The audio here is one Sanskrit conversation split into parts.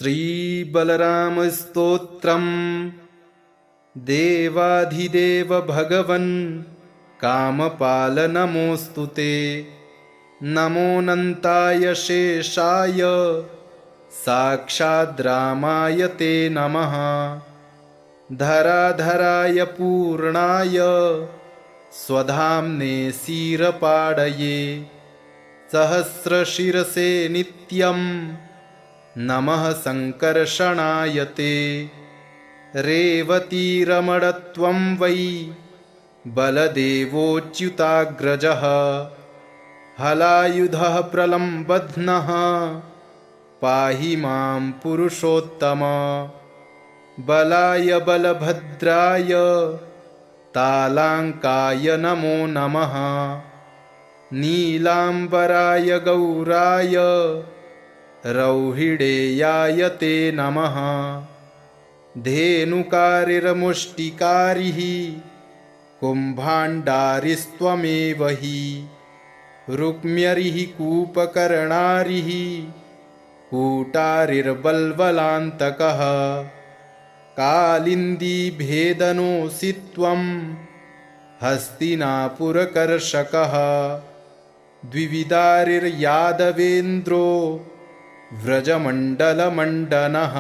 श्रीबलरामस्तोत्रम् देवाधिदेव भगवन् कामपाल नमोऽस्तु ते। नमोऽनन्ताय शेषाय साक्षाद्रामाय ते नमः। धराधराय पूर्णाय स्वधाम्ने क्षीरपाडये। सहस्रशिरसे नित्यं नमः संकर्षणाय ते। रेवतीरमणत्वं वै बलदेवोच्युताग्रजः। हलायुधः प्रलम्बध्नः पाहि मां पुरुषोत्तम। बलाय बलभद्राय तालाङ्काय नमो नमः। नीलाम्बराय गौराय रौहिडेयाय ते नमः। धेनुकारिर्मुष्टिकारिः कुम्भाण्डारिस्त्वमेव हि। रुक्म्यरिः कूपकर्णारिः कूटारिर्बल्वलान्तकः। कालिन्दीभेदनोऽसि त्वं हस्तिनापुरकर्षकः। द्विविदारिर्यादवेन्द्रो व्रजमण्डलमण्डनः।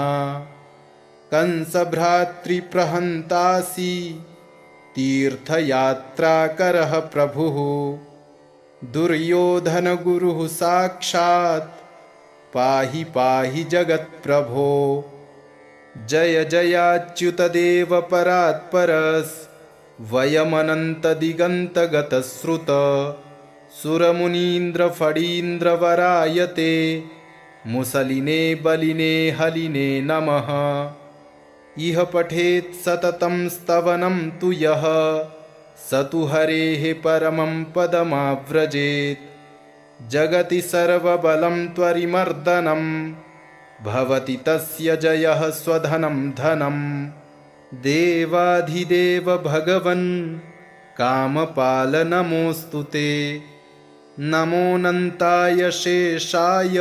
कंसभ्रातृप्रहन्तासि तीर्थयात्राकरः प्रभुः। दुर्योधनगुरुः साक्षात् पाहि पाहि जगत्प्रभो। जय जयाच्युतदेव परात्परस् वयमनन्तदिगन्तगतश्रुत। सुरमुनीन्द्रफणीन्द्रवराय ते मुसलिने बलिने हलिने नमः। इह पठेत् सततं स्तवनं तु यः स तु हरेः परमं पदमाव्रजेत्। जगति सर्वबलं त्वरिमर्दनं भवति तस्य जयः स्वधनं धनं। देवाधिदेव भगवन् कामपाल नमोऽस्तु ते। नमोऽनन्ताय शेषाय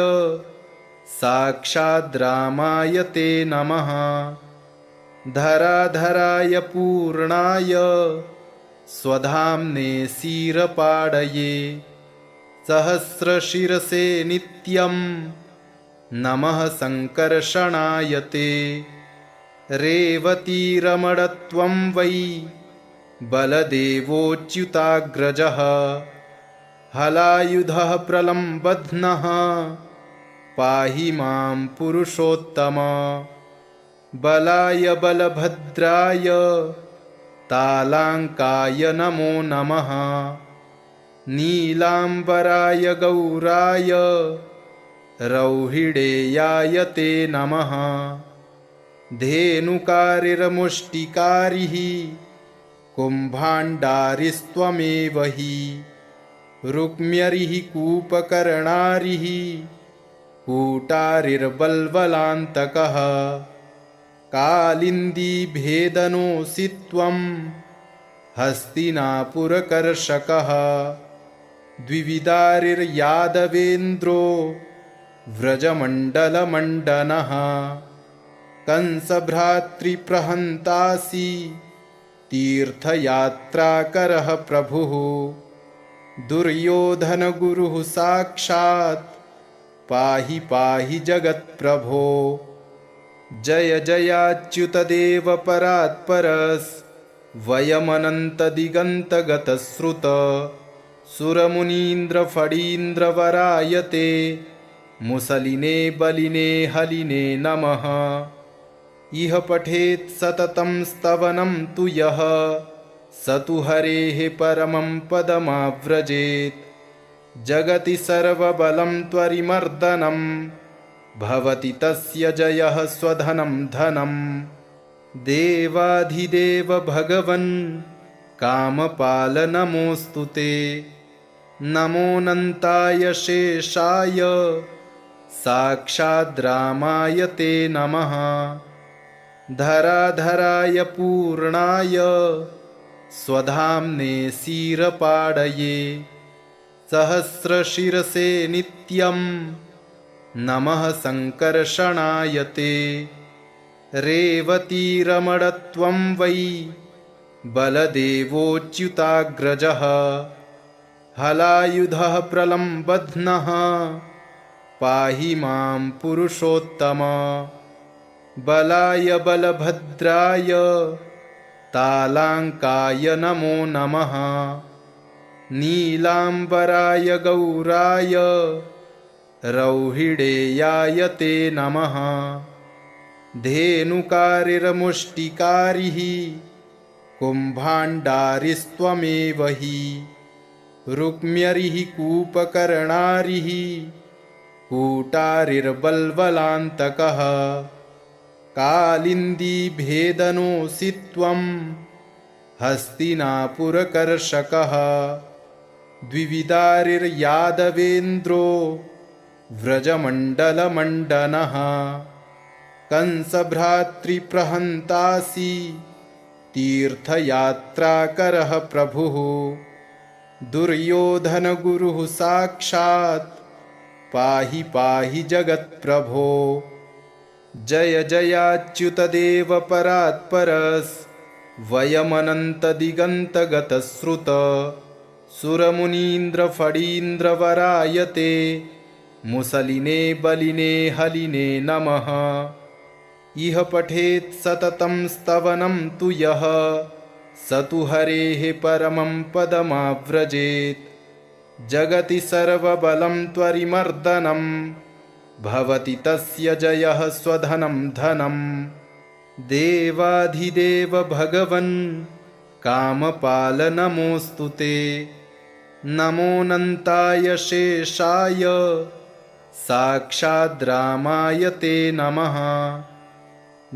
साक्षाद्रामाय ते नमः। धराधराय पूर्णाय स्वधाम्ने क्षीरपाडये। सहस्रशिरसे नित्यं नमः संकर्षणाय ते। रेवतीरमणत्वं वै बलदेवोच्युताग्रजः। हलायुधः प्रलम्बध्नः पाहि मां पुरुषोत्तम। बलाय बलभद्राय तालाङ्काय नमो नमः। नीलाम्बराय गौराय रौहिडेयाय ते नमः। धेनुकारिर्मुष्टिकारिः कुम्भाण्डारिस्त्वमेव हि। रुक्म्यरिः कूपकर्णारिः कूटारिर्बल्वलान्तकः। कालिन्दीभेदनोऽसि त्वं हस्तिनापुरकर्षकः। द्विविदारिर्यादवेन्द्रो व्रजमण्डलमण्डनः। कंसभ्रातृप्रहन्तासि तीर्थयात्राकरः प्रभुः। दुर्योधनगुरुः साक्षात् पाहि पाहि जगत्प्रभो। जय जयाच्युतदेव परात्परस् वयमनन्तदिगन्तगतश्रुत। सुरमुनीन्द्रफणीन्द्रवराय ते मुसलिने बलिने हलिने नमः। इह पठेत् सततं स्तवनं तु यः स तु हरेः परमं पदमाव्रजेत्। जगति सर्वबलं त्वरिमर्दनं भवति तस्य जयः स्वधनं धनं। देवाधिदेव भगवन् कामपाल नमोऽस्तु ते। नमोऽनन्ताय शेषाय साक्षाद्रामाय ते नमः। धराधराय पूर्णाय स्वधाम्ने क्षीरपाडये। सहस्रशिरसे नित्यं नमः सङ्कर्षणाय ते। रेवतीरमणत्वं वै बलदेवोच्युताग्रजः। हलायुधः प्रलम्बध्नः पाहि मां पुरुषोत्तम। बलाय बलभद्राय तालाङ्काय नमो नमः। नीलाम्बराय गौराय रौहिडेयाय ते नमः। धेनुकारिर्मुष्टिकारिः कुम्भाण्डारिस्त्वमेव हि। रुक्म्यरिः कूपकर्णारिः कूटारिर्बल्बलान्तकः। कालिन्दीभेदनोऽसि त्वं हस्तिनापुरकर्षकः। द्विविदारिर्यादवेन्द्रो व्रजमण्डलमण्डनः। कंसभ्रातृप्रहन्तासि तीर्थयात्राकरः प्रभुः। दुर्योधनगुरुः साक्षात् पाहि पाहि जगत्प्रभो। जय जयाच्युतदेव परात्परस् वयमनन्तदिगन्तगतश्रुत। सुरमुनीन्द्रफणीन्द्रवराय ते मुसलिने बलिने हलिने नमः। इह पठेत् सततं स्तवनं तु यः स तु हरेः परमं पदमाव्रजेत्। जगति सर्वबलं त्वरिमर्दनं भवति तस्य जयः स्वधनं धनं। देवाधिदेव भगवन् कामपाल नमोऽस्तु ते। नमोऽनन्ताय शेषाय साक्षाद्रामाय ते नमः।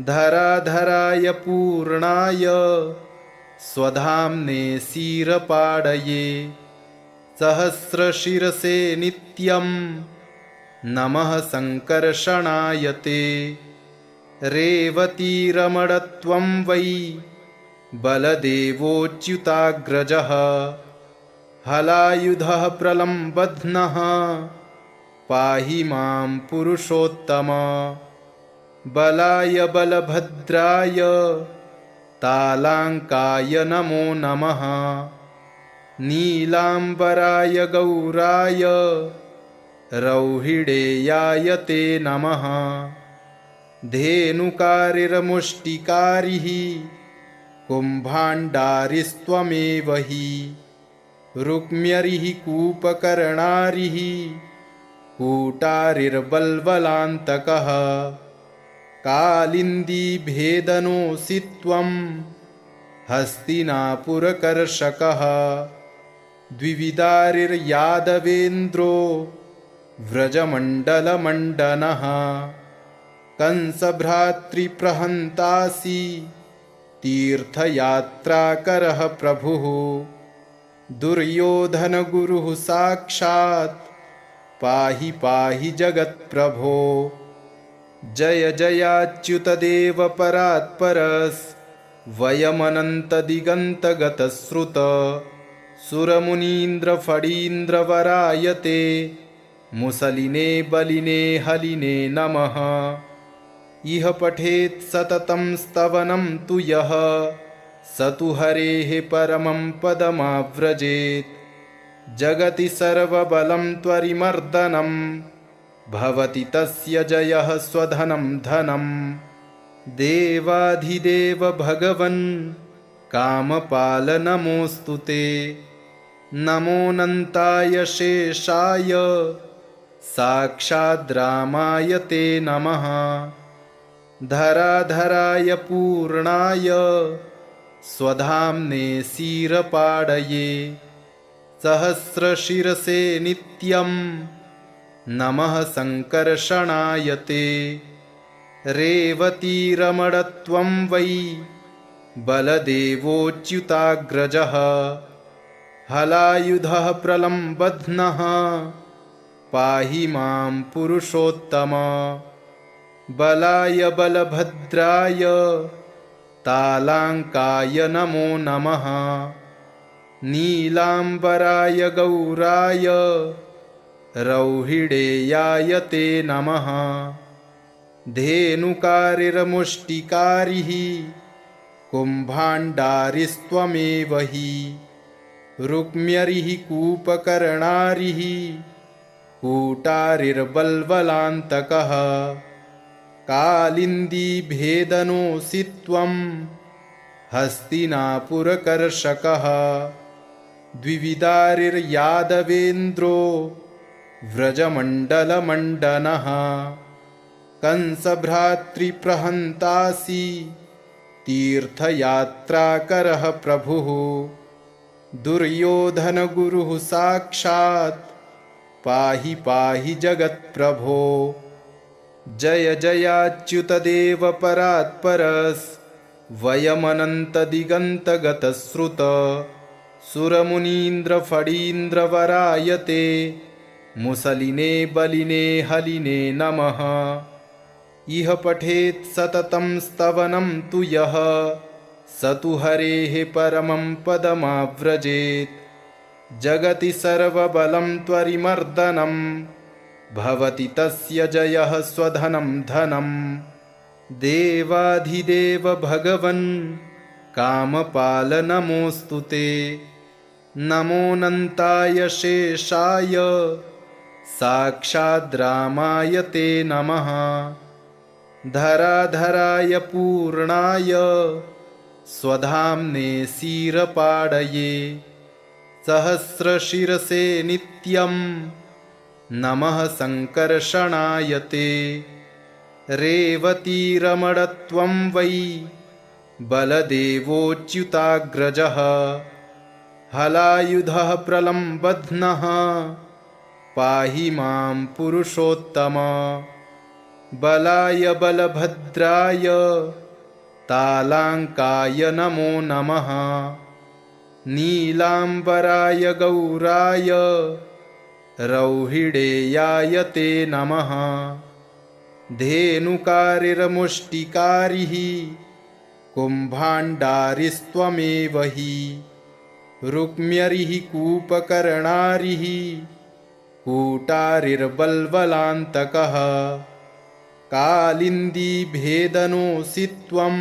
धराधराय पूर्णाय स्वधाम्ने क्षीरपाडये। सहस्रशिरसे नित्यं नमः सङ्कर्षणाय ते। रेवतीरमणत्वं वै बलदेवोच्युताग्रजः। हलायुधः प्रलम्बध्नः पाहि मां पुरुषोत्तम। बलाय बलभद्राय तालाङ्काय नमो नमः। नीलाम्बराय गौराय रौहिडेयाय ते नमः। धेनुकारिर्मुष्टिकारिः कुम्भाण्डारिस्त्वमेव हि। रुक्म्यरिः कूपकर्णारिः कूटारिर्बल्बलान्तकः। कालिन्दीभेदनोऽसि त्वं हस्तिनापुरकर्षकः। द्विविदारिर्यादवेन्द्रो व्रजमण्डलमण्डनः। कंसभ्रातृप्रहन्तासि तीर्थयात्राकरः प्रभुः। दुर्योधनगुरुः साक्षात् पाहि पाहि जगत्प्रभो। जय जयाच्युतदेव परात्परस् वयमनन्तदिगन्तगतश्रुत। सुरमुनीन्द्रफणीन्द्रवराय ते मुसलिने बलिने हलिने नमः। इह पठेत् सततं स्तवनं तु यः स तु हरेः परमं पदमाव्रजेत्। जगति सर्वबलं त्वरिमर्दनं भवति तस्य जयः स्वधनं धनं। देवाधिदेव भगवन् कामपाल नमोऽस्तु ते। नमोऽनन्ताय शेषाय साक्षाद्रामाय ते नमः। धराधराय पूर्णाय स्वधाम्ने क्षीरपाडये। सहस्रशिरसे नित्यं नमः सङ्कर्षणाय ते। रेवतीरमणत्वं वै बलदेवोच्युताग्रजः। हलायुधः प्रलम्बध्नः पाहि मां पुरुषोत्तम। बलाय बलभद्राय तालाङ्काय नमो नमः। नीलाम्बराय गौराय रौहिडेयायते नमः। धेनुकारिर्मुष्टिकारिः कुम्भाण्डारिस्त्वमेव हि। रुक्म्यरिः कूपकर्णारिः कूटारिर्बल्वलान्तकः। कालिन्दीभेदनोऽसि त्वं हस्तिनापुरकर्षकः। द्विविदारिर्यादवेन्द्रो व्रजमण्डलमण्डनः। कंसभ्रातृप्रहन्तासि तीर्थयात्राकरः प्रभुः। दुर्योधनगुरुः साक्षात् पाहि पाहि जगत्प्रभो। जय जयाच्युतदेव परात्परस् वयमनन्तदिगन्तगतश्रुत। सुरमुनीन्द्रफणीन्द्रवरायते मुसलिने बलिने हलिने नमः। इह पठेत् सततं स्तवनं तु यः स तु हरेः परमं पदमाव्रजेत्। जगति सर्वबलं त्वरिमर्दनं भवति तस्य जयः स्वधनं धनम्। देवाधिदेव भगवन् कामपाल नमोऽस्तु ते। नमोऽनन्ताय शेषाय साक्षाद्रामाय ते नमः। धराधराय पूर्णाय स्वधाम्ने क्षीरपाडये। सहस्रशिरसे नित्यं नमः संकर्षणाय ते। रेवतीरमणत्वं वै बलदेवोच्युताग्रजः। हलायुधः प्रलम्बध्नः पाहि मां पुरुषोत्तम। बलाय बलभद्राय तालाङ्काय नमो नमः। नीलाम्बराय गौराय रौहिडेयाय ते नमः। धेनुकारिर्मुष्टिकारिः कुम्भाण्डारिस्त्वमेव हि। रुक्म्यरिः कूपकर्णारिः कूटारिर्बल्वलान्तकः। कालिन्दीभेदनोऽसि त्वं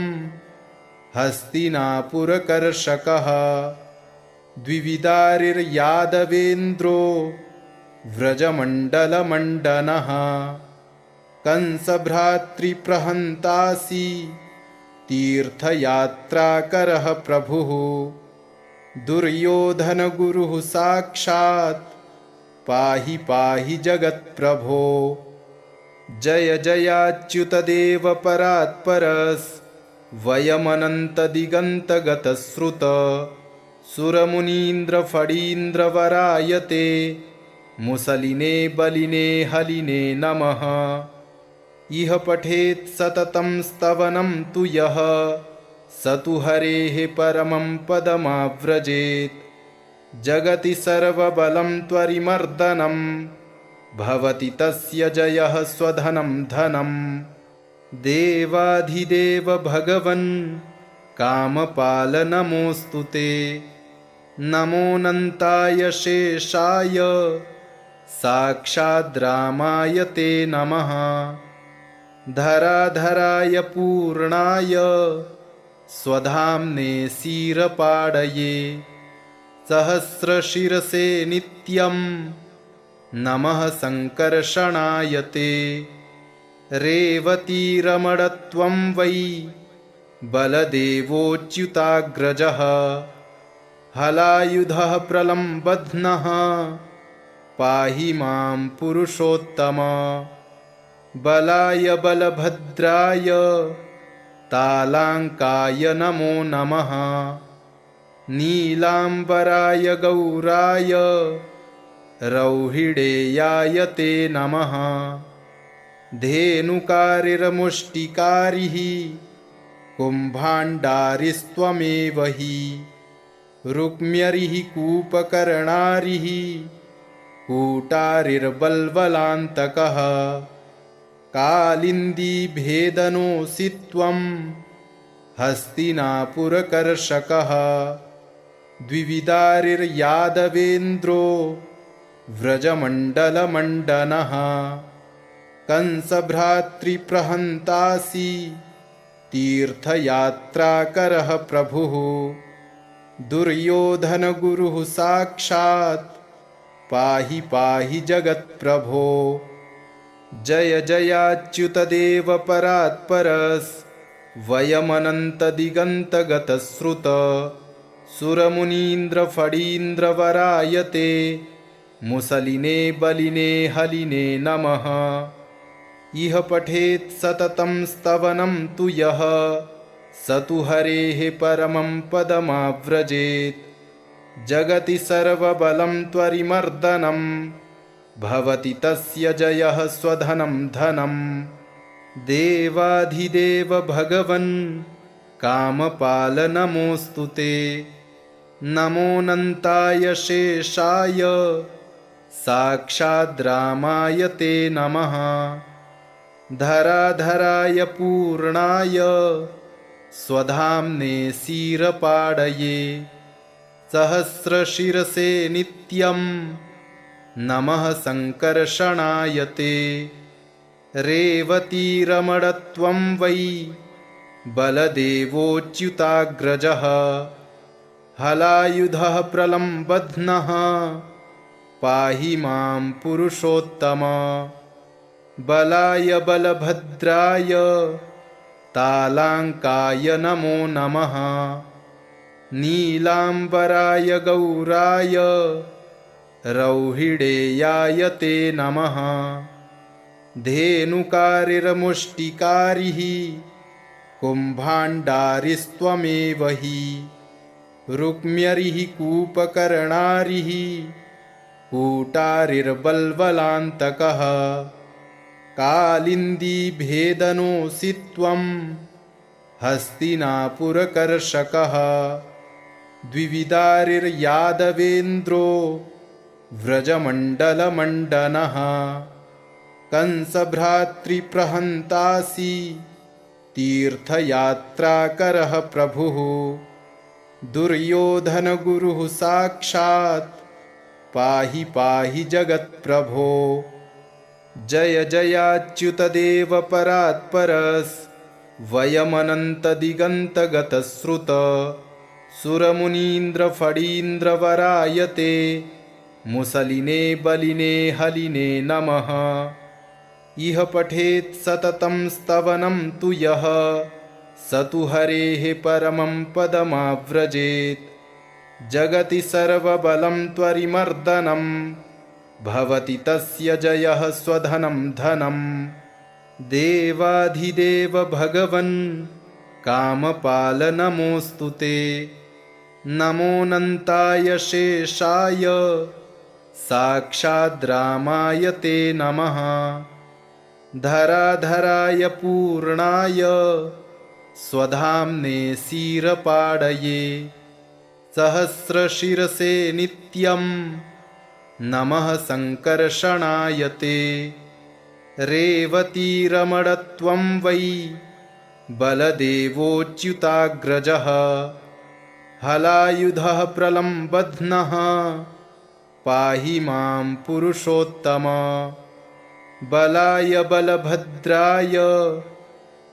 हस्तिनापुरकर्षकः। द्विविदारिर्यादवेन्द्रो व्रजमण्डलमण्डनः। कंसभ्रातृप्रहन्तासि तीर्थयात्राकरः प्रभुः। दुर्योधनगुरुः साक्षात् पाहि पाहि जगत्प्रभो। जय जयाच्युतदेव परात्परस् वयमनन्तदिगन्तगतश्रुत। सुरमुनीन्द्रफणीन्द्रवरायते मुसलिने बलिने हलिने नमः। इह पठेत् सततं स्तवनं तु यः स तु हरेः परमं पदमाव्रजेत्। जगति सर्वबलं त्वरिमर्दनं भवति तस्य जयः स्वधनं धनम्। देवाधिदेव भगवन् कामपाल नमोऽस्तु ते। नमोऽनन्ताय शेषाय साक्षाद्रामाय ते नमः। धराधराय पूर्णाय स्वधाम्ने क्षीरपाडये। सहस्रशिरसे नित्यं नमः संकर्षणाय ते। रेवतीरमणत्वं वै बलदेवोच्युताग्रजः। हलायुधः प्रलम्बध्नः पाहि मां पुरुषोत्तम। बलाय बलभद्राय तालाङ्काय नमो नमः। नीलाम्बराय गौराय रौहिडेयाय ते नमः। धेनुकारिर्मुष्टिकारिः कुम्भाण्डारिस्त्वमेव हि। रुक्म्यरिः कूपकर्णारिः कूटारिर्बल्वलान्तकः। कालिन्दीभेदनोऽसि त्वं हस्तिनापुरकर्षकः। द्विविदारिर्यादवेन्द्रो व्रजमण्डलमण्डनः कंसभ्रातृप्रहन्तासि तीर्थयात्राकरः प्रभुः दुर्योधनगुरुः साक्षात् पाहि पाहि जगत्प्रभो। जय जयाच्युतदेव परात्परस् वयमनन्तदिगन्तगतश्रुत सुरमुनीन्द्रफणीन्द्रवरायते मुसलिने बलिने हलिने नमः। इह पठेत् सततं स्तवनं तु यः स तु हरेः परमं पदमाव्रजेत्। जगति सर्वबलं त्वरिमर्दनं भवति तस्य जयः स्वधनं धनं। देवाधिदेव भगवन् कामपाल नमोऽस्तु ते। नमोऽनन्ताय शेषाय साक्षाद्रामाय ते नमः। धराधराय पूर्णाय स्वधाम्ने क्षीरपाडये सहस्रशिरसे नित्यं नमः संकर्षणाय ते। रेवतीरमणत्वं वै बलदेवोच्युताग्रजः हलायुधः प्रलम्बध्नः पाहि मां पुरुषोत्तम। बलाय बलभद्राय तालाङ्काय नमो नमः। नीलाम्बराय गौराय रौहिडेयाय ते नमः। धेनुकारिर्मुष्टिकारिः कुम्भाण्डारिस्त्वमेव हि। रुक्म्यरिः कूपकर्णारिः कूटारिर्बल्वलान्तकः। कालिन्दीभेदनोऽसि त्वं हस्तिनापुरकर्षकः। द्विविदारिर्यादवेन्द्रो व्रजमण्डलमण्डनः। कंसभ्रातृप्रहन्तासि तीर्थयात्राकरः प्रभुः दुर्योधनगुरुः साक्षात् पाहि पाहि जगत्प्रभो। जय जयाच्युतदेव परात्परस् वयमनन्तदिगन्तगतश्रुत सुरमुनीन्द्रफणीन्द्रवरायते मुसलिने बलिने हलिने नमः। इह पठेत् सततं स्तवनं तु यः स तु हरेः परमं पदमाव्रजेत्। जगति सर्वबलं त्वरिमर्दनं भवति तस्य जयः स्वधनं धनं। देवाधिदेव भगवन् कामपाल नमोऽस्तु ते। नमोऽनन्ताय शेषाय साक्षाद्रामाय ते नमः। धराधराय पूर्णाय स्वधाम्ने क्षीरपाडये सहस्रशिरसे नित्यं नमः संकर्षणाय ते। रेवतीरमणत्वं वै बलदेवोच्युताग्रजः हलायुधः प्रलम्बध्नः पाहि मां पुरुषोत्तम। बलाय बलभद्राय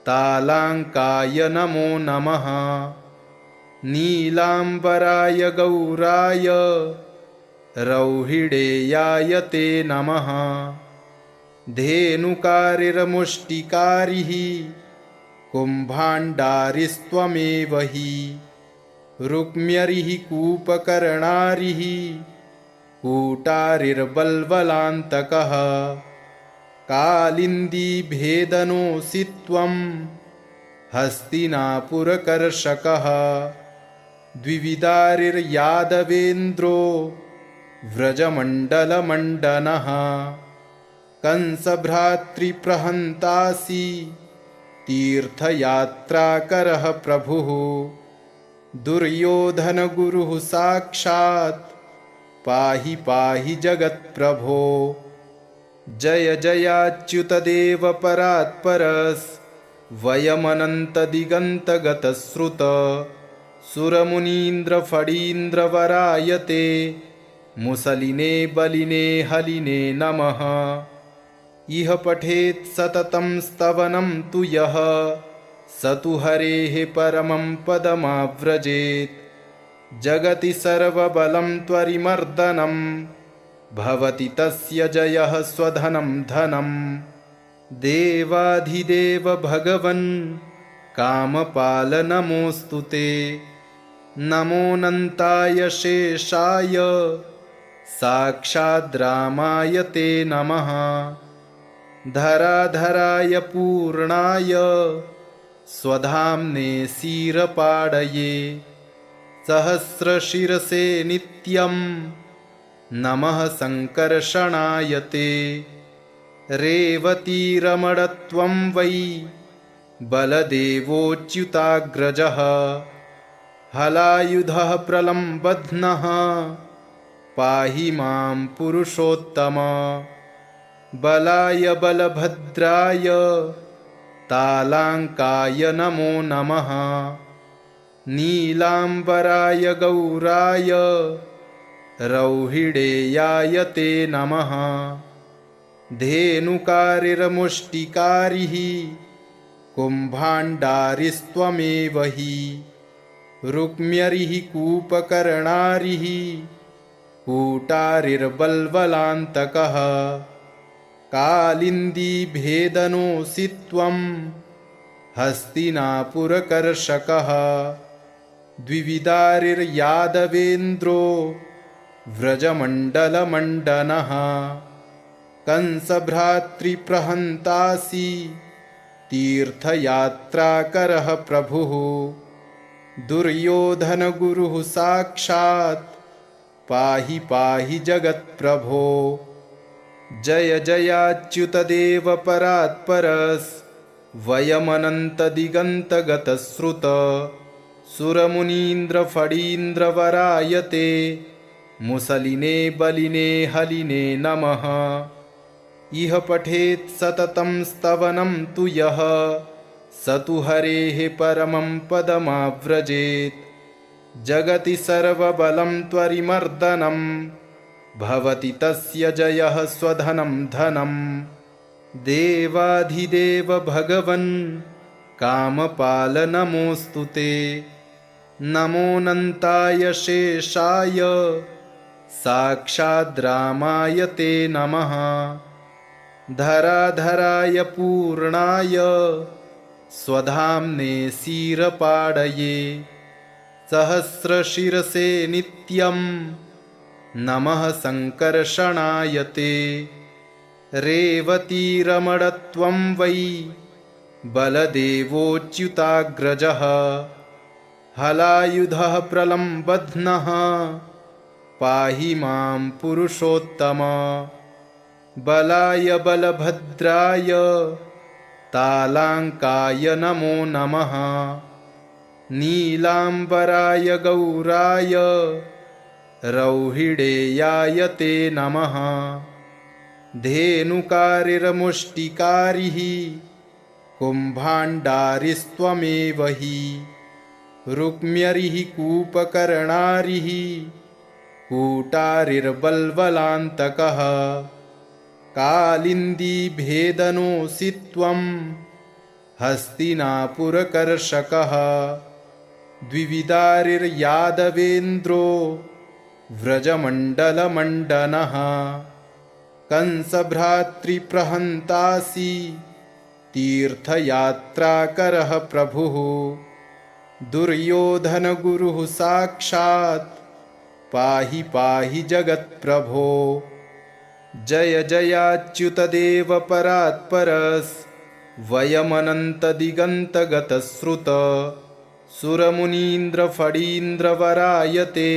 तालाङ्काय नमो नमः। नीलाम्बराय गौराय रौहिडेयाय ते नमः। धेनुकारिर्मुष्टिकारिः कुम्भाण्डारिस्त्वमेव हि। रुक्म्यरिः कूपकर्णारिः कूटारिर्बल्वलान्तकः। कालिन्दीभेदनोऽसि त्वं हस्तिनापुरकर्षकः। द्विविदारिर्यादवेन्द्रो व्रजमण्डलमण्डनः। कंसभ्रातृप्रहन्तासि तीर्थयात्राकरः प्रभुः दुर्योधनगुरुः साक्षात् पाहि पाहि जगत्प्रभो। जय जयाच्युतदेव परात्परस् वयमनन्तदिगन्तगतश्रुत सुरमुनीन्द्रफणीन्द्रवरायते मुसलिने बलिने हलिने नमः। इह पठेत् सततं स्तवनं तु यः स तु हरेः परमं पदमाव्रजेत्। जगति सर्वबलं त्वरिमर्दनं भवति तस्य जयः स्वधनं धनम्। देवाधिदेव भगवन् कामपाल नमोऽस्तु ते। नमोऽनन्ताय शेषाय साक्षाद्रामाय ते नमः। धराधराय पूर्णाय स्वधाम्ने क्षीरपाडये। सहस्रशिरसे नित्यं नमः संकर्षणाय ते। रेवतीरमणत्वं वै बलदेवोच्युताग्रजः। हलायुधः प्रलम्बध्नः पाहि मां पुरुषोत्तम। बलाय बलभद्राय तालाङ्काय नमो नमः। नीलाम्बराय गौराय रौहिडेयाय ते नमः। धेनुकारिर्मुष्टिकारिः कुम्भाण्डारिस्त्वमेव हि। रुक्म्यरिः कूपकर्णारिः कूटारिर्बल्बलान्तकः। कालिन्दीभेदनोऽसि त्वं हस्तिनापुरकर्षकः। द्विविदारिर्यादवेन्द्रो व्रजमण्डलमण्डनः। कंसभ्रातृप्रहन्तासि तीर्थयात्राकरः प्रभुः। दुर्योधनगुरुः साक्षात् पाहि पाहि जगत्प्रभो। जय जयाच्युतदेव परात्परस् वयमनन्तदिगन्तगतश्रुत। सुरमुनीन्द्रफणीन्द्रवरायते मुसलिने बलिने हलिने नमः। इह पठेत् सततं स्तवनं तु यः स तु हरेः परमं पदमाव्रजेत्। जगति सर्वबलं त्वरिमर्दनं भवति तस्य जयः स्वधनं धनम्। देवाधिदेव भगवन् कामपाल नमोऽस्तु ते। नमोऽनन्ताय शेषाय साक्षाद्रामाय ते नमः। धराधराय पूर्णाय स्वधाम्ने क्षीरपाडये। सहस्रशिरसे नित्यं नमः संकर्षणाय ते। रेवतीरमणत्वं वै बलदेवोच्युताग्रजः। हलायुधः प्रलम्बध्नः पाहि मां पुरुषोत्तम। बलाय बलभद्राय तालाङ्काय नमो नमः। नीलाम्बराय गौराय रौहिडेयाय ते नमः। धेनुकारिर्मुष्टिकारिः कुम्भाण्डारिस्त्वमेव हि। रुक्म्यरिः कूपकर्णारिः कूटारिर्बल्बलान्तकः। कालिन्दीभेदनोऽसि त्वं हस्तिनापुरकर्षकः। द्विविदारिर्यादवेन्द्रो व्रजमण्डलमण्डनः। कंसभ्रातृप्रहन्तासि तीर्थयात्राकरः प्रभुः। दुर्योधनगुरुः साक्षात् पाहि पाहि जगत्प्रभो। जय जयाच्युतदेव परात्परस् वयमनन्तदिगन्तगतश्रुत। सुरमुनीन्द्रफणीन्द्रवरायते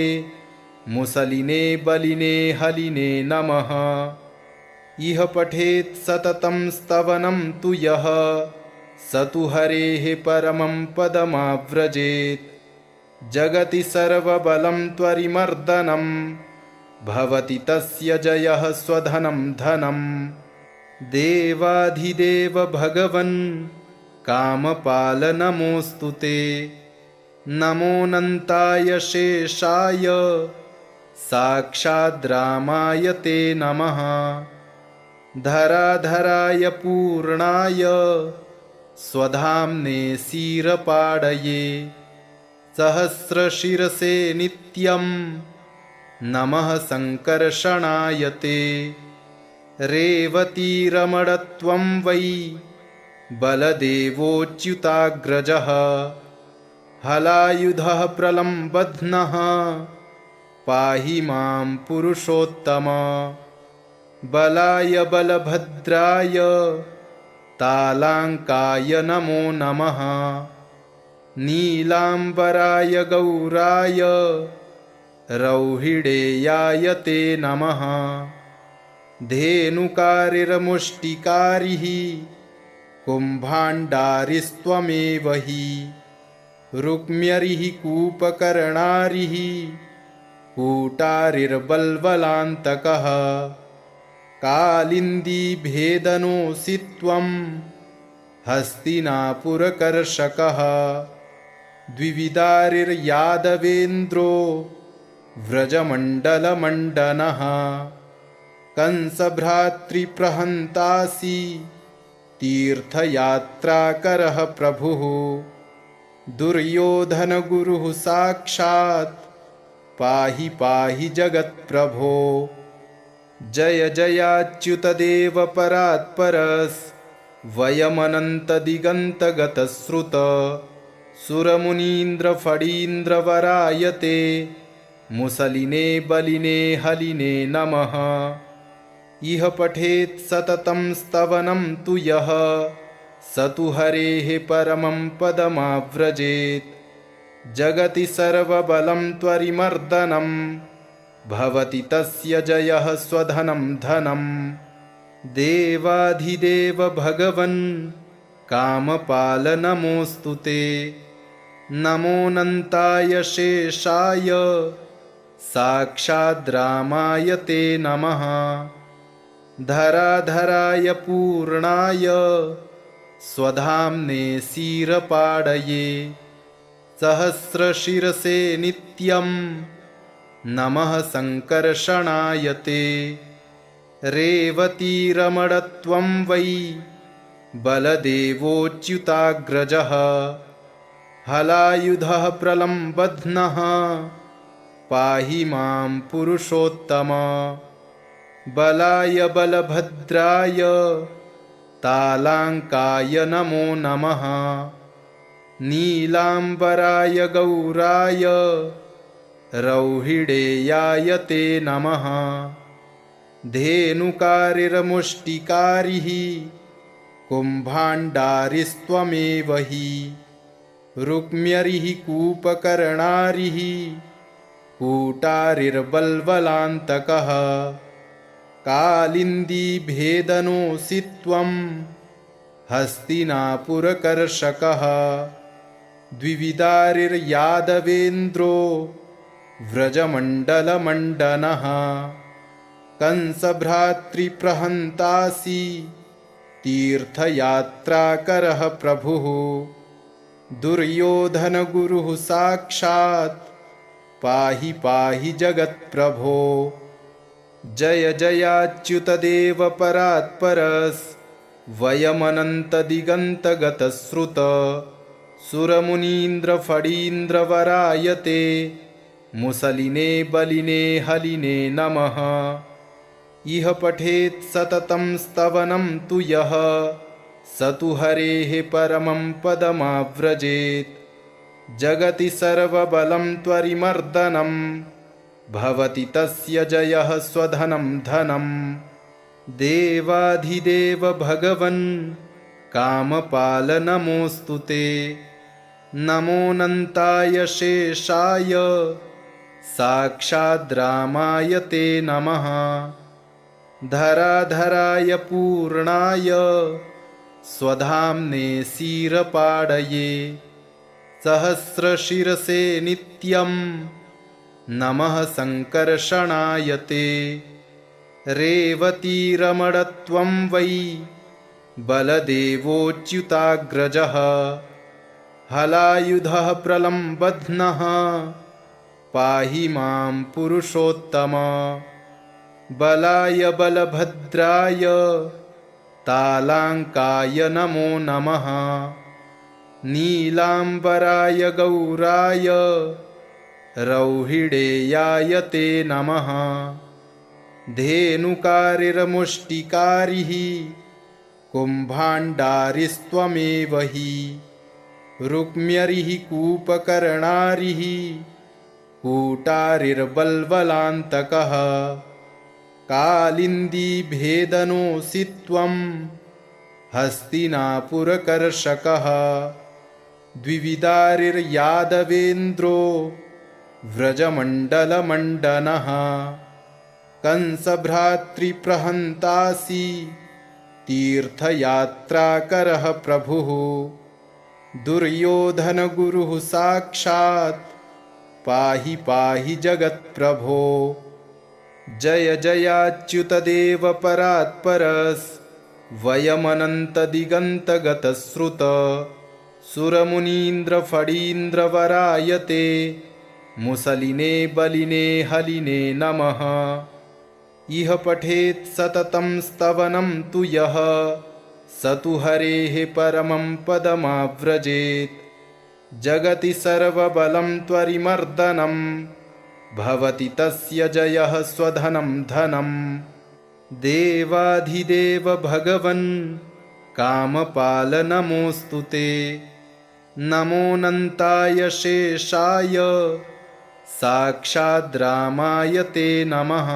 मुसलिने बलिने हलिने नमः। इह पठेत् सततं स्तवनं तु यः स तु हरेः परमं पदमाव्रजेत्। जगति सर्वबलं त्वरिमर्दनं भवति तस्य जयः स्वधनं धनम्। देवाधिदेव भगवन् कामपाल नमोऽस्तु ते। नमोऽनन्ताय शेषाय साक्षाद्रामाय ते नमः। धराधराय पूर्णाय स्वधाम्ने शिरपाडये सहस्रशिरसे नित्यं नमः संकर्षणाय ते। रेवतीरमणत्वं वै बलदेवोच्युताग्रजः हलायुधः प्रलम्बध्नः पाहि मां पुरुषोत्तम। बलाय बलभद्राय तालाङ्काय नमो नमः। नीलाम्बराय गौराय रौहिडेयाय ते नमः। धेनुकारिर्मुष्टिकारिः कुम्भाण्डारिस्त्वमेव हि। रुक्म्यरिः कूपकर्णारिः कूटारिर्बल्बलान्तकः। कालिन्दीभेदनोऽसि त्वं हस्तिनापुरकर्षकः। द्विविदारिर्यादवेन्द्रो व्रजमण्डलमण्डनः। कंसभ्रातृप्रहन्तासि तीर्थयात्राकरः प्रभुः। दुर्योधनगुरुः साक्षात् पाहि पाहि जगत्प्रभो। जय जयाच्युतदेव परात्परस् वयमनन्तदिगन्तगतश्रुत। सुरमुनीन्द्रफणीन्द्रवराय ते मुसलिने बलिने हलिने नमः। इह पठेत् सततं स्तवनं तु यः स तु हरेः परमं पदमाव्रजेत्। जगति सर्वबलं त्वरिमर्दनं भवति तस्य जयः स्वधनं धनं। देवाधिदेव भगवन् कामपाल नमोऽस्तु ते। नमोऽनन्ताय शेषाय साक्षाद्रामाय ते नमः। धराधराय पूर्णाय स्वधाम्ने शिरपाडये सहस्रशिरसे नित्यं नमः संकर्षणाय ते। रेवतीरमणत्वं वै बलदेवोच्युताग्रजः हलायुधः प्रलम्बध्नः पाहि मां पुरुषोत्तम। बलाय बलभद्राय तालाङ्काय नमो नमः। नीलाम्बराय गौराय रौहिडेयाय ते नमः। धेनुकारिर्मुष्टिकारिः कुम्भाण्डारिस्त्वमेव हि। रुक्म्यरिः कूपकर्णारिः कूटारिर्बल्बलान्तकः। कालिन्दीभेदनोऽसि त्वं हस्तिनापुरकर्षकः। द्विविदारिर्यादवेन्द्रो व्रजमण्डलमण्डनः। कंसभ्रातृप्रहन्तासि तीर्थयात्राकरः प्रभुः। दुर्योधनगुरुः साक्षात् पाहि पाहि जगत्प्रभो। जय जयाच्युतदेव परात्परस् वयमनन्तदिगन्तगतश्रुत। सुरमुनीन्द्रफणीन्द्रवराय ते मुसलिने बलिने हलिने नमः। इह पठेत् सततं स्तवनं तु यः स तु हरेः परमं पदमाव्रजेत्। जगति सर्वबलं त्वरिमर्दनं भवति तस्य जयः स्वधनं धनं। देवाधिदेव भगवन् कामपाल नमोऽस्तु ते। नमोऽनन्ताय शेषाय साक्षाद्रामाय ते नमः। धराधराय पूर्णाय स्वधाम्ने शिरपाडये सहस्रशिरसे नित्यं नमः संकर्षणाय ते। रेवतीरमणत्वं वै बलदेवोच्युताग्रजः हलायुधः प्रलम्बध्नः पाहि मां पुरुषोत्तम। बलाय बलभद्राय तालाङ्काय नमो नमः। नीलाम्बराय गौराय रौहिडेयाय ते नमः। धेनुकारिर्मुष्टिकारिः कुम्भाण्डारिस्त्वमेव हि। रुक्म्यरिः कूपकर्णारिः कूटारिर्बल्वलान्तकः। कालिन्दीभेदनोऽसि त्वं हस्तिनापुरकर्षकः। द्विविदारिर्यादवेन्द्रो व्रजमण्डलमण्डनः। कंसभ्रातृप्रहन्तासि तीर्थयात्राकरः प्रभुः। दुर्योधनगुरुः साक्षात् पाहि पाहि जगत्प्रभो। जय जयाच्युतदेव परात्परस् वयमनन्तदिगन्तगतश्रुत। सुरमुनीन्द्रफणीन्द्रवरायते मुसलिने बलिने हलिने नमः। इह पठेत् सततं स्तवनं तु यः स तु हरेः परमं पदमाव्रजेत्। जगति सर्वबलं त्वरिमर्दनं भवति तस्य जयः स्वधनं धनम्। देवाधिदेव भगवन् कामपाल नमोऽस्तु ते। नमोऽनन्ताय शेषाय साक्षाद्रामाय ते नमः।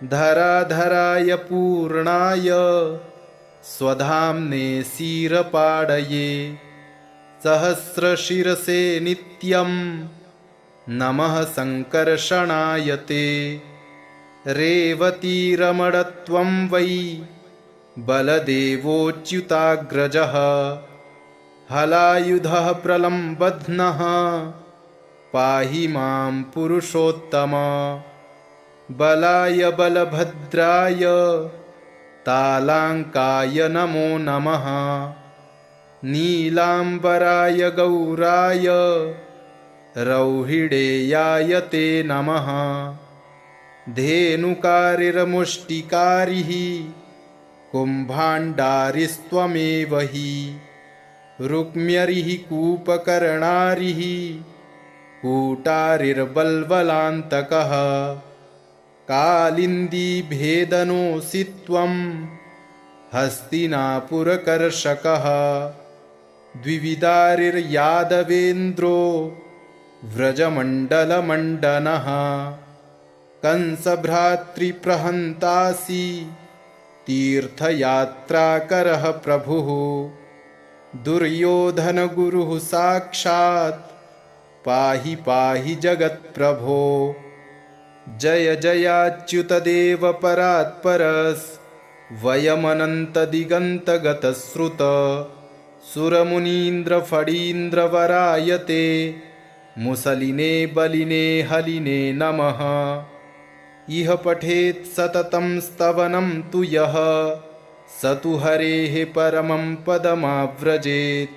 धराधराय पूर्णाय स्वधाम्ने क्षीरपाडये। सहस्रशिरसे नित्यं नमः सङ्कर्षणाय ते। रेवतीरमणत्वं वै बलदेवोच्युताग्रजः। हलायुधः प्रलम्बध्नः पाहि मां पुरुषोत्तम। बलाय बलभद्राय तालाङ्काय नमो नमः। नीलाम्बराय गौराय रौहिडेयाय ते नमः। धेनुकारिर्मुष्टिकारिः कुम्भाण्डारिस्त्वमेव हि। रुक्म्यरिः कूपकर्णारिः कूटारिर्बल्वलान्तकः। कालिन्दीभेदनोऽसि त्वं हस्तिनापुरकर्षकः। द्विविदारिर्यादवेन्द्रो व्रजमण्डलमण्डनः। कंसभ्रातृप्रहन्तासि तीर्थयात्राकरः प्रभुः। दुर्योधनगुरुः साक्षात् पाहि पाहि जगत्प्रभो। जय जयाच्युतदेव परात्परस् वयमनन्तदिगन्तगतश्रुत। सुरमुनीन्द्रफणीन्द्रवरायते मुसलिने बलिने हलिने नमः। इह पठेत् सततं स्तवनं तु यः स तु हरेः परमं पदमाव्रजेत्।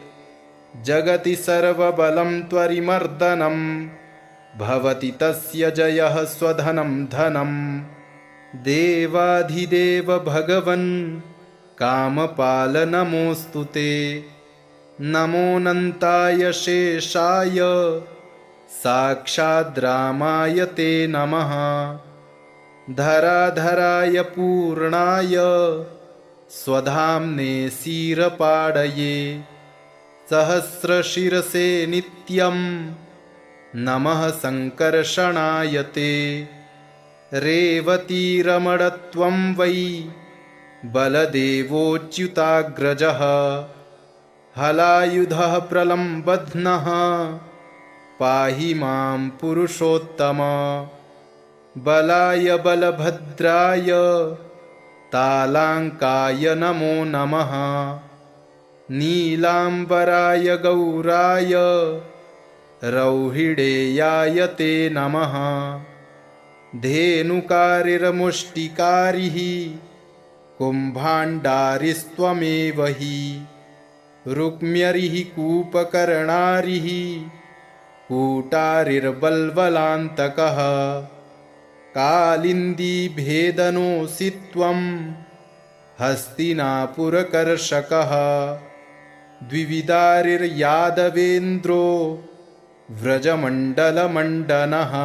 जगति सर्वबलं त्वरिमर्दनं भवति तस्य जयः स्वधनं धनम्। देवाधिदेव भगवन् कामपाल नमोऽस्तु ते। नमोऽनन्ताय शेषाय साक्षाद्रामाय ते नमः। धराधराय पूर्णाय स्वधाम्ने क्षीरपाडये। सहस्रशिरसे नित्यं नमः सङ्कर्षणाय ते। रेवतीरमणत्वं वै बलदेवोच्युताग्रजः। हलायुधः प्रलम्बध्नः पाहि मां पुरुषोत्तम। बलाय बलभद्राय तालाङ्काय नमो नमः। नीलाम्बराय गौराय रौहिडेयाय ते नमः। धेनुकारिर्मुष्टिकारिः कुम्भाण्डारिस्त्वमेव हि। रुक्म्यरिः कूपकर्णारिः कूटारिर्बल्वलान्तकः कालिन्दीभेदनोऽसि त्वं हस्तिनापुरकर्षकः द्विविदारिर्यादवेन्द्रो व्रजमण्डलमण्डनः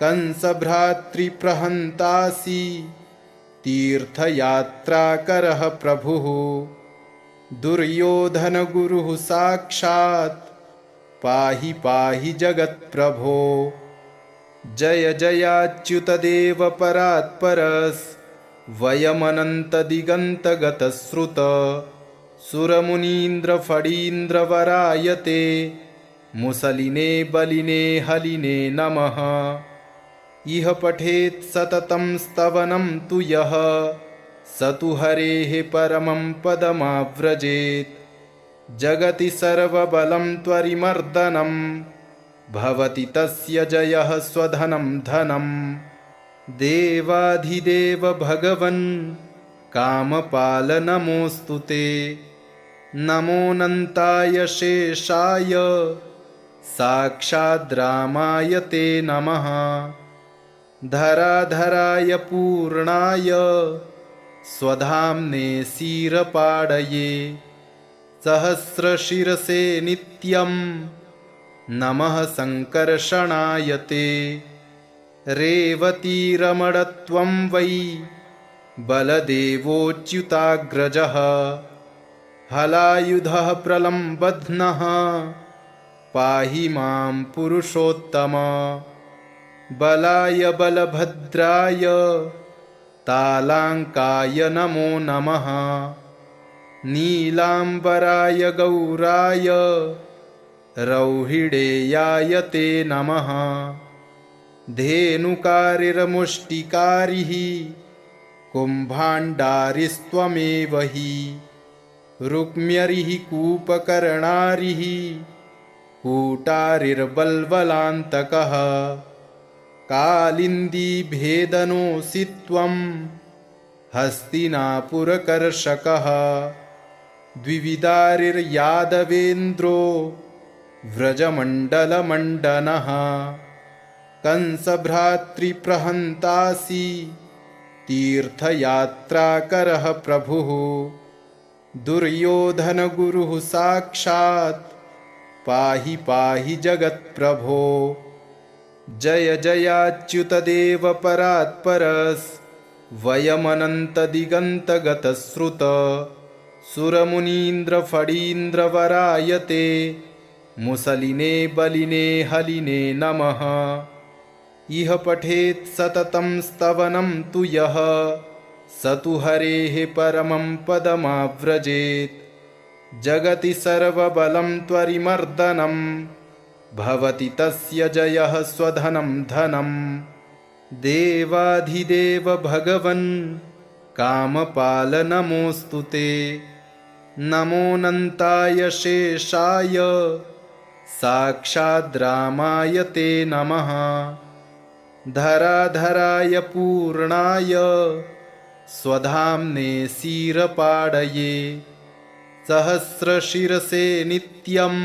कंसभ्रातृप्रहन्तासि तीर्थयात्राकरः प्रभुः दुर्योधनगुरुः साक्षात् पाहि पाहि जगत्प्रभो जय जयाच्युतदेव परात्परस् वयमनन्तदिगन्तगतश्रुत सुरमुनीन्द्रफणीन्द्रवरायते मुसलिने बलिने हलिने नमः इह पठेत् सततं स्तवनं तु यः स तु हरेः परमं पदमाव्रजेत् जगति सर्वबलं त्वरिमर्दनं भवति तस्य जयः स्वधनं धनम् देवाधिदेव भगवन् कामपाल नमोऽस्तु ते नमोऽनन्ताय शेषाय साक्षाद्रामाय ते नमः धराधराय पूर्णाय स्वधाम्ने क्षीरपाडये सहस्रशिरसे नित्यं नमः संकर्षणाय ते रेवतीरमणत्वं वै बलदेवोच्युताग्रजः हलायुधः प्रलम्बध्नः पाहि मां पुरुषोत्तम बलाय बलभद्राय तालाङ्काय नमो नमः नीलाम्बराय गौराय रौहिडेयाय ते नमः धेनुकारिर्मुष्टिकारिः कुम्भाण्डारिस्त्वमेव हि रुक्म्यरिः कूपकर्णारिः कूटारिर्बल्वलान्तकः कालिन्दीभेदनोऽसि त्वं हस्तिनापुरकर्षकः द्विविदारिर्यादवेन्द्रो व्रजमण्डलमण्डनः कंसभ्रातृप्रहन्तासि तीर्थयात्राकरः प्रभुः दुर्योधनगुरुः साक्षात् पाहि पाहि जगत्प्रभो जय जयाच्युतदेव परात्परस् वयमनन्तदिगन्तगतश्रुत सुरमुनीन्द्रफणीन्द्रवरायते मुसलिने बलिने हलिने नमः इह पठेत् सततं स्तवनं तु यः स तु हरेः परमं पदमाव्रजेत् जगति सर्वबलं त्वरिमर्दनं भवति तस्य जयः स्वधनं धनम् देवाधिदेव भगवन् कामपाल नमोऽस्तु ते नमोऽनन्ताय शेषाय साक्षाद्रामाय ते नमः धराधराय पूर्णाय स्वधाम्ने क्षीरपाडये सहस्रशिरसे नित्यं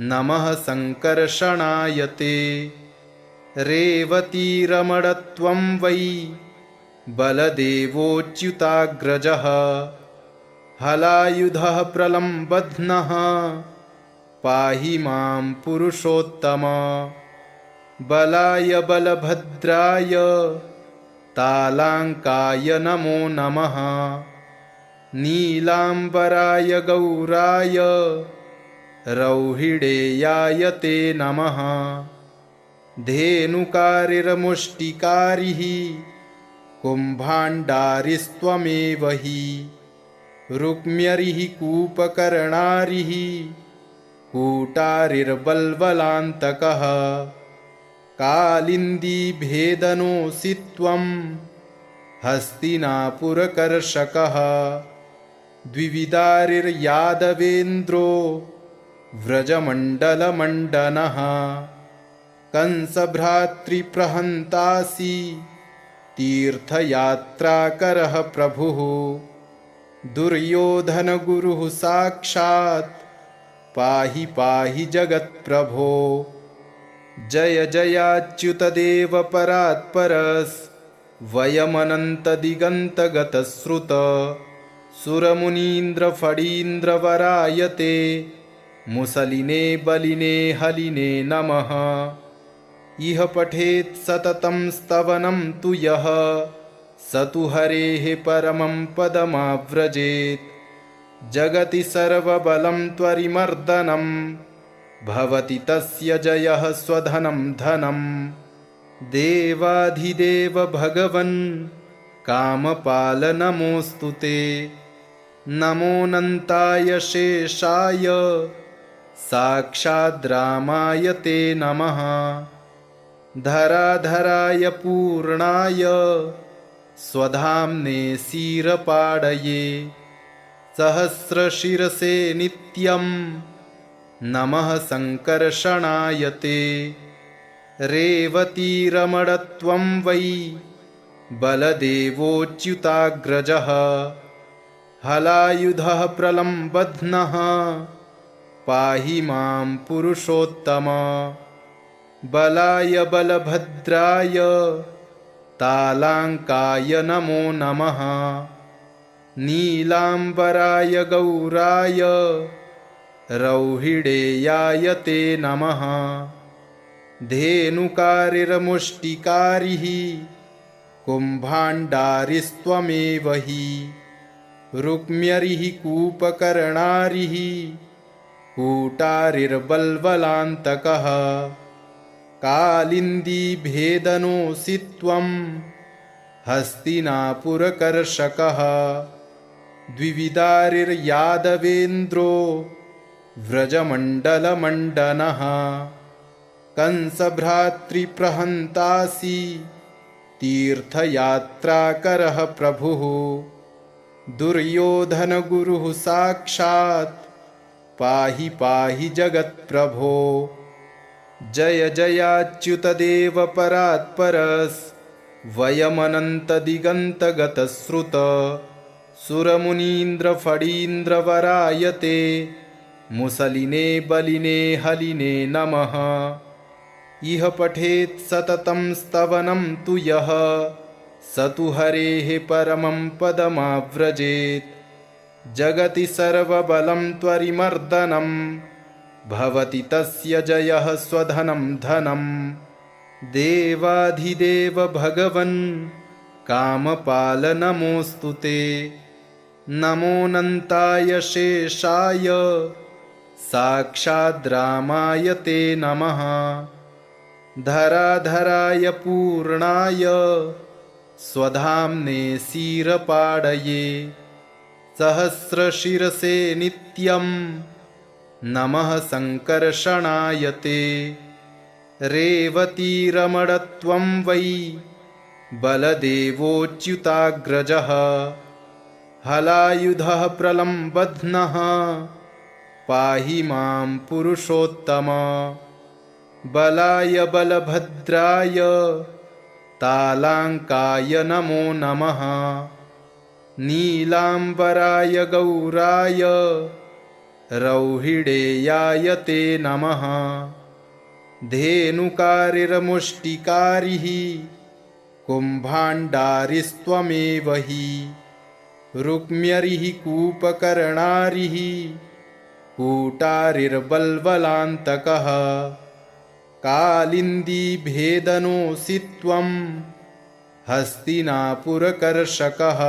नमः संकर्षणाय ते रेवतीरमणत्वं वै बलदेवोच्युताग्रजः हलायुधः प्रलम्बध्नः पाहि मां पुरुषोत्तम बलाय बलभद्राय तालाङ्काय नमो नमः नीलाम्बराय गौराय रौहिडेयाय ते नमः धेनुकारिर्मुष्टिकारिः कुम्भाण्डारिस्त्वमेव हि रुक्म्यरिः कूपकर्णारिः कूटारिर्बल्वलान्तकः कालिन्दीभेदनोऽसि त्वं हस्तिनापुरकर्षकः द्विविदारिर्यादवेन्द्रो व्रजमण्डलमण्डनः कंसभ्रातृप्रहन्तासि तीर्थयात्राकरः प्रभुः दुर्योधनगुरुः साक्षात् पाहि पाहि जगत्प्रभो। जय जयाच्युतदेव परात्परस् वयमनन्तदिगन्तगतश्रुत सुरमुनीन्द्रफणीन्द्रवरायते मुसलिने बलिने हलिने नमः। इह पठेत् सततं स्तवनं तु यः स तु हरेः परमं पदमाव्रजेत्। जगति सर्वबलं त्वरिमर्दनं भवति तस्य जयः स्वधनं धनं। देवाधिदेव भगवन् कामपाल नमोऽस्तु ते। नमोऽनन्ताय शेषाय साक्षाद्रामाय ते नमः। धराधराय पूर्णाय स्वधाम्ने क्षीरपाडये सहस्रशिरसे नित्यं नमः संकर्षणाय ते। रेवतीरमणत्वं वै बलदेवोच्युताग्रजः हलायुधः प्रलम्बध्नः पाहि मां पुरुषोत्तम। बलाय बलभद्राय तालाङ्काय नमो नमः। नीलाम्बराय गौराय रौहिडेयाय ते नमः। धेनुकारिर्मुष्टिकारिः कुम्भाण्डारिस्त्वमेव हि। रुक्म्यरिः कूपकर्णारिः कूटारिर्बल्बलान्तकः। कालिन्दीभेदनोऽसि त्वं हस्तिनापुरकर्षकः। द्विविदारिर्यादवेन्द्रो व्रजमण्डलमण्डनः। कंसभ्रातृप्रहन्तासि तीर्थयात्राकरः प्रभुः। दुर्योधनगुरुः साक्षात् पाहि पाहि जगत्प्रभो। जय जयाच्युतदेव परात्परस् वयमनन्तदिगन्तगतश्रुत सुरमुनीन्द्रफणीन्द्रवरायते मुसलिने बलिने हलिने नमः। इह पठेत् सततं स्तवनं तु यः स तु हरेः परमं पदमाव्रजेत्। जगति सर्वबलं त्वरिमर्दनं भवति तस्य जयः स्वधनं धनं। देवाधिदेव भगवन् कामपाल नमोऽस्तु ते। नमोऽनन्ताय शेषाय साक्षाद्रामाय ते नमः। धराधराय पूर्णाय स्वधाम्ने क्षीरपाडये सहस्रशिरसे नित्यं नमः संकर्षणाय ते। रेवतीरमणत्वं वै बलदेवोच्युताग्रजः हलायुधः प्रलम्बध्नः पाहि मां पुरुषोत्तम। बलाय बलभद्राय तालाङ्काय नमो नमः। नीलाम्बराय गौराय रौहिडेयाय ते नमः। धेनुकारिर्मुष्टिकारिः कुम्भाण्डारिस्त्वमेव हि। रुक्म्यरिः कूपकर्णारिः कूटारिर्बल्बलान्तकः। कालिन्दीभेदनोऽसि त्वं हस्तिनापुरकर्षकः।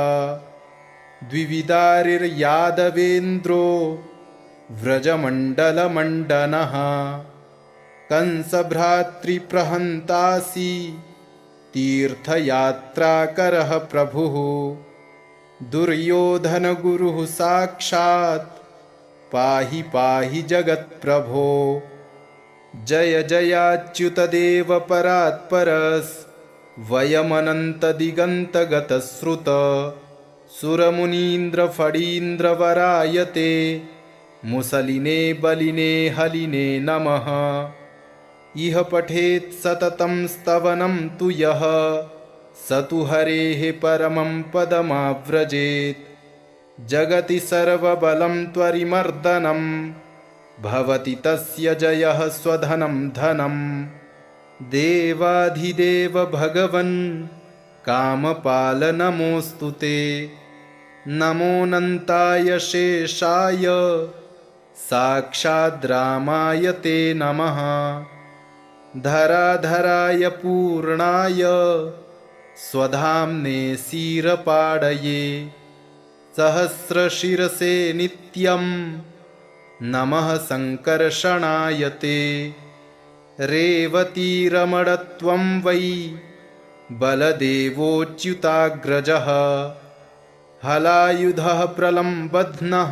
द्विविदारिर्यादवेन्द्रो व्रजमण्डलमण्डनः। कंसभ्रातृप्रहन्तासि तीर्थयात्राकरः प्रभुः। दुर्योधनगुरुः साक्षात् पाहि पाहि जगत्प्रभो। जय जयाच्युतदेव परात्परस् वयमनन्तदिगन्तगतश्रुत सुरमुनीन्द्रफणीन्द्रवरायते मुसलिने बलिने हलिने नमः। इह पठेत् सततं स्तवनं तु यः स तु हरेः परमं पदमाव्रजेत्। जगति सर्वबलं त्वरिमर्दनं भवति तस्य जयः स्वधनं धनम्। देवाधिदेव भगवन् कामपाल नमोऽस्तु ते। नमोऽनन्ताय शेषाय साक्षाद्रामाय ते नमः। धराधराय पूर्णाय स्वधाम्ने क्षीरपाडये। सहस्रशिरसे नित्यं नमः संकर्षणाय ते। रेवतीरमणत्वं वै बलदेवोच्युताग्रजः। हलायुधः प्रलम्बध्नः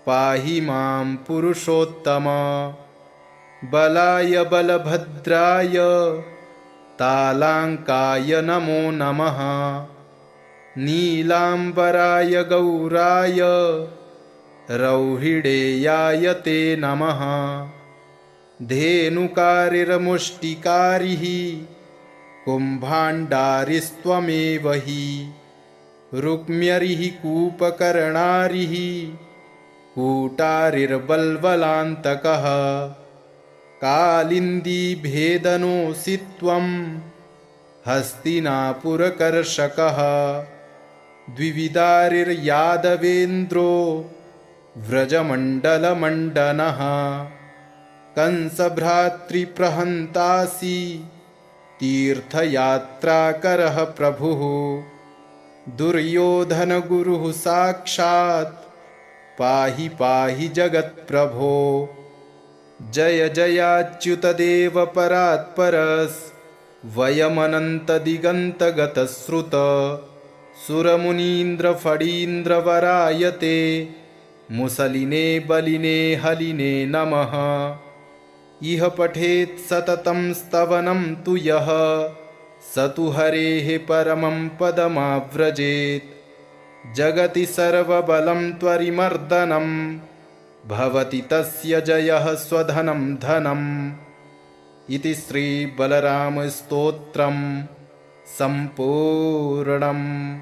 पाहि मां पुरुषोत्तम। बलाय बलभद्राय तालाङ्काय नमो नमः। नीलाम्बराय गौराय रौहिडेयाय ते नमः। धेनुकारिर्मुष्टिकारिः कुम्भाण्डारिस्त्वमेव हि। रुक्म्यरिः कूपकर्णारिः कूटारिर्बल्बलान्तकः। कालिन्दीभेदनोऽसि त्वं हस्तिनापुरकर्षकः। द्विविदारिर्यादवेन्द्रो व्रजमण्डलमण्डनः। कंसभ्रातृप्रहन्तासि तीर्थयात्राकरः प्रभुः। दुर्योधनगुरुः साक्षात् पाहि पाहि जगत्प्रभो। जय जयाच्युतदेव परात्परस् वयमनन्तदिगन्तगतश्रुत। सुरमुनीन्द्रफणीन्द्रवरायते मुसलिने बलिने हलिने नमः। इह पठेत् सततं स्तवनं तु यः स तु हरेः परमं पदमाव्रजेत्। जगति सर्वबलं त्वरिमर्दनं भवति तस्य जयः स्वधनं धनम्। इति श्री बलरामस्तोत्रम् सम्पूर्णम्।